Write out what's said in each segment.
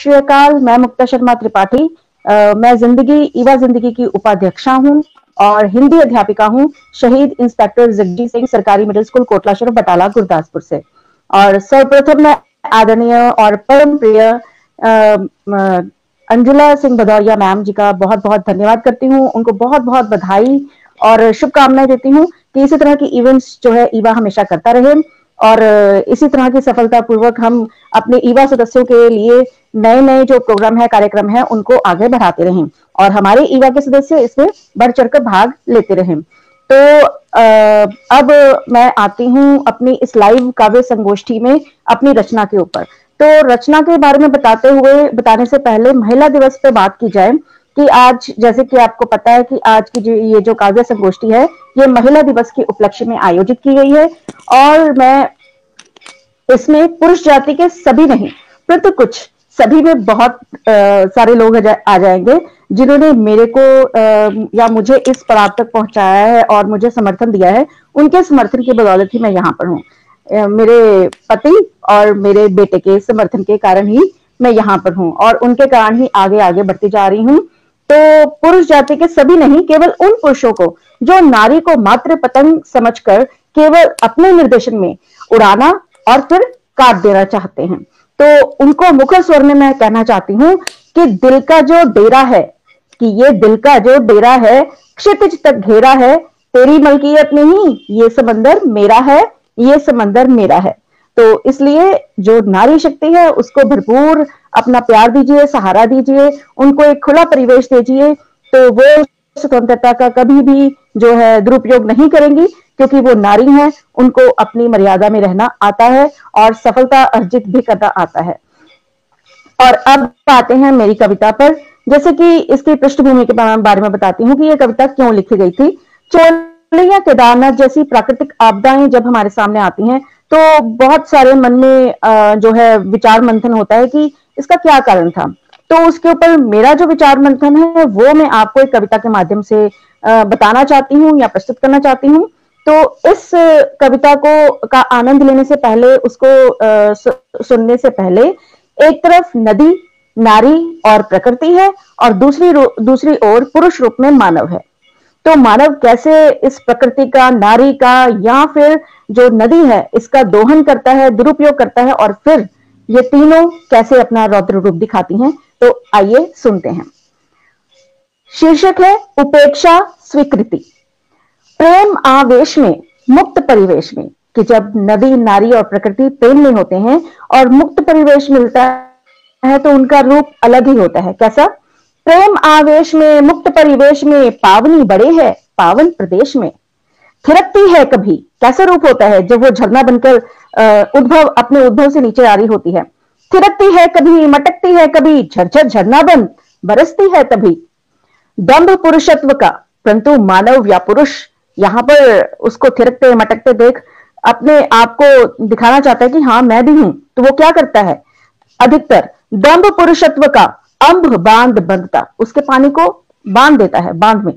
श्री अकाल। मैं मुक्ता शर्मा त्रिपाठी। मैं ईवा जिंदगी की उपाध्यक्षा हूँ और हिंदी अध्यापिका हूँ शहीद इंस्पेक्टर जगजीत सिंह सरकारी मिडिल स्कूल कोटला शरीफ बटाला गुरदासपुर से। और सर्वप्रथम मैं आदरणीय और परम प्रिय अंजुला सिंह भदौरिया मैम जी का बहुत बहुत धन्यवाद करती हूँ। उनको बहुत बहुत बधाई और शुभकामनाएं देती हूँ कि इसी तरह की इवेंट्स जो है ईवा हमेशा करता रहे और इसी तरह की सफलतापूर्वक हम अपने ईवा सदस्यों के लिए नए नए जो प्रोग्राम है, कार्यक्रम है, उनको आगे बढ़ाते रहें और हमारे ईवा के सदस्य इसमें बढ़ चढ़कर भाग लेते रहें। तो अब मैं आती हूँ अपनी इस लाइव काव्य संगोष्ठी में अपनी रचना के ऊपर। तो रचना के बारे में बताने से पहले महिला दिवस पे बात की जाए कि आज, जैसे कि आपको पता है कि आज की ये जो काव्य संगोष्ठी है ये महिला दिवस के उपलक्ष्य में आयोजित की गई है और मैं इसमें पुरुष जाति के सभी नहीं परंतु कुछ सभी में बहुत सारे लोग आ जाएंगे जिन्होंने मेरे को या मुझे इस पड़ाव तक पहुंचाया है और मुझे समर्थन दिया है। उनके समर्थन की बदौलत ही मैं यहाँ पर हूँ। मेरे पति और मेरे बेटे के समर्थन के कारण ही मैं यहाँ पर हूँ और उनके कारण ही आगे आगे बढ़ती जा रही हूँ। तो पुरुष जाति के सभी नहीं, केवल उन पुरुषों को जो नारी को मात्र पतंग समझकर केवल अपने निर्देशन में उड़ाना और फिर काट देना चाहते हैं, तो उनको मुखर स्वर में मैं कहना चाहती हूँ कि दिल का जो डेरा है, कि ये दिल का जो डेरा है क्षितिज तक घेरा है, तेरी मलकियत नहीं ये समंदर मेरा है, ये समंदर मेरा है। तो इसलिए जो नारी शक्ति है उसको भरपूर अपना प्यार दीजिए, सहारा दीजिए, उनको एक खुला परिवेश दीजिए, तो वो स्वतंत्रता का कभी भी जो है दुरुपयोग नहीं करेंगी क्योंकि वो नारी हैं, उनको अपनी मर्यादा में रहना आता है और सफलता अर्जित भी करना आता है। और अब आते हैं मेरी कविता पर। जैसे कि इसकी पृष्ठभूमि के बारे में बताती हूँ कि यह कविता क्यों लिखी गई थी। चोली या केदारनाथ जैसी प्राकृतिक आपदाएं जब हमारे सामने आती हैं तो बहुत सारे मन में जो है विचार मंथन होता है कि इसका क्या कारण था। तो उसके ऊपर मेरा जो विचार मंथन है वो मैं आपको एक कविता के माध्यम से बताना चाहती हूँ या प्रस्तुत करना चाहती हूँ। तो इस कविता का आनंद लेने से पहले, उसको सुनने से पहले, एक तरफ नदी, नारी और प्रकृति है और दूसरी ओर पुरुष रूप में मानव है। तो मानव कैसे इस प्रकृति का, नारी का या फिर जो नदी है इसका दोहन करता है, दुरुपयोग करता है और फिर ये तीनों कैसे अपना रौद्र रूप दिखाती हैं। तो आइए सुनते हैं। शीर्षक है उपेक्षा स्वीकृति। प्रेम आवेश में, मुक्त परिवेश में, कि जब नदी, नारी और प्रकृति प्रेम में होते हैं और मुक्त परिवेश मिलता है तो उनका रूप अलग ही होता है। कैसा? प्रेम आवेश में, मुक्त परिवेश में, पावनी बड़े है पावन प्रदेश में। थिरकती है कभी, कैसा रूप होता है जब वो झरना बनकर अपने उद्भव से नीचे आ रही होती है। थिरकती है कभी, मटकती है कभी, झरझर झरना बन बरसती है तभी। दंभ पुरुषत्व का, परंतु मानव या पुरुष यहाँ पर उसको थिरकते मटकते देख अपने आप को दिखाना चाहता है कि हाँ मैं भी हूं। तो वो क्या करता है? अधिकतर दंभ पुरुषत्व का अंब बांध बंधता, उसके पानी को बांध देता है बांध में।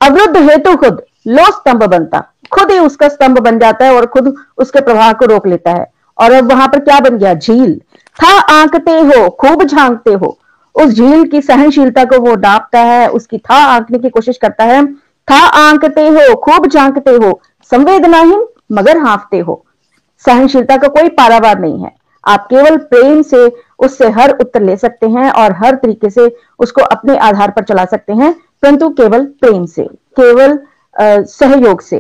अवरुद्ध हेतु खुद लो स्तंभ बनता, खुद ही उसका स्तंभ बन जाता है और खुद उसके प्रवाह को रोक लेता है। और अब वहां पर क्या बन गया? झील। था आंकते हो खूब झांकते हो, उस झील की सहनशीलता को वो नापता है, उसकी था आंकने की कोशिश करता है। था आंकते हो खूब झांकते हो, संवेदनाहीन मगर हाँफते हो। सहनशीलता का कोई पारावार नहीं है। आप केवल प्रेम से उससे हर उत्तर ले सकते हैं और हर तरीके से उसको अपने आधार पर चला सकते हैं, परंतु केवल प्रेम से, केवल सहयोग से।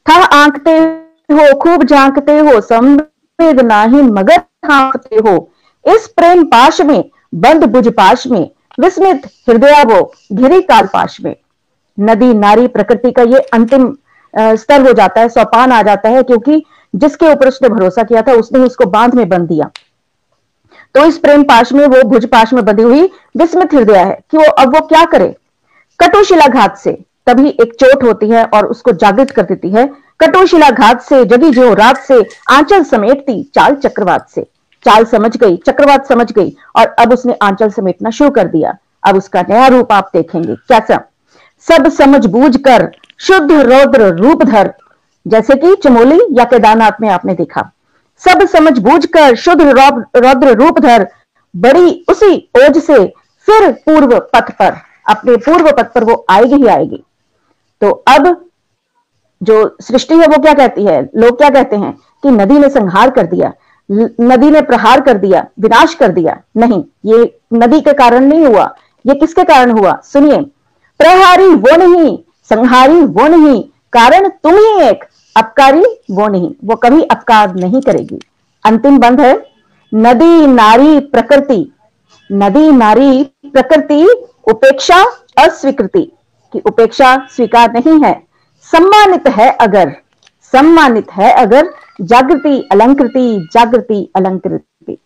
था आंकते हो खूब झांकते हो, संवेदनाहीन मगर हाँफते हो। इस प्रेम पाश में, बंद बुझ पाश में, विस्मित हृदय वो घिरी काल पाश में। नदी, नारी, प्रकृति का ये अंतिम स्तर हो जाता है, सोपान आ जाता है, क्योंकि जिसके ऊपर उसने भरोसा किया था उसने उसको बांध में बंध दिया। तो इस प्रेम पाश में, वो भुज पाश में बंधी हुई विस्मित हृदय है कि वो क्या करे। कटुशिलाघात से तभी एक चोट होती है और उसको जागृत कर देती है। कटुशिलाघात से जगी जो रात से, आंचल समेटती चाल चक्रवात से। चाल समझ गई, चक्रवात समझ गई और अब उसने आंचल समेटना शुरू कर दिया। अब उसका नया रूप आप देखेंगे। कैसा? सब समझ बूझ कर शुद्ध रौद्र रूप धर, जैसे कि चमोली या केदारनाथ में आपने देखा। सब समझ बूझ कर शुद्ध रौद्र रूप धर, बड़ी उसी ओज से फिर पूर्व पथ पर, अपने पूर्व पथ पर वो आएगी ही आएगी। तो अब जो सृष्टि है वो क्या कहती है, लोग क्या कहते हैं कि नदी ने संहार कर दिया, नदी ने प्रहार कर दिया, विनाश कर दिया। नहीं, ये नदी के कारण नहीं हुआ, ये किसके कारण हुआ? सुनिए, प्रहारी वो नहीं, संहारी वो नहीं, कारण तुम ही एक, अपकारी वो नहीं, वो कभी अपकार नहीं करेगी। अंतिम बंध है, नदी नारी प्रकृति, नदी नारी प्रकृति, उपेक्षा अस्वीकृति, कि उपेक्षा स्वीकार नहीं है, सम्मानित है अगर, सम्मानित है अगर, जागृति अलंकृति, जागृति अलंकृति।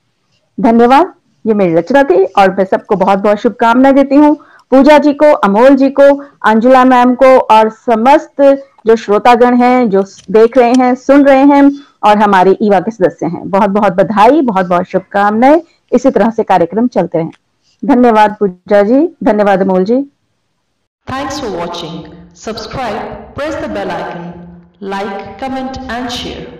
धन्यवाद, ये मेरी रचना थी और मैं सबको बहुत बहुत शुभकामनाएं देती हूँ। पूजा जी को, अमोल जी को, अंजुला मैम को और समस्त जो श्रोतागण हैं, जो देख रहे हैं, सुन रहे हैं और हमारे ईवा के सदस्य हैं, बहुत बहुत बधाई, बहुत बहुत शुभकामनाएं। इसी तरह से कार्यक्रम चलते रहें। धन्यवाद पूजा जी, धन्यवाद अमोल जी। Thanks for watching. Subscribe, press the bell icon, like, comment and share.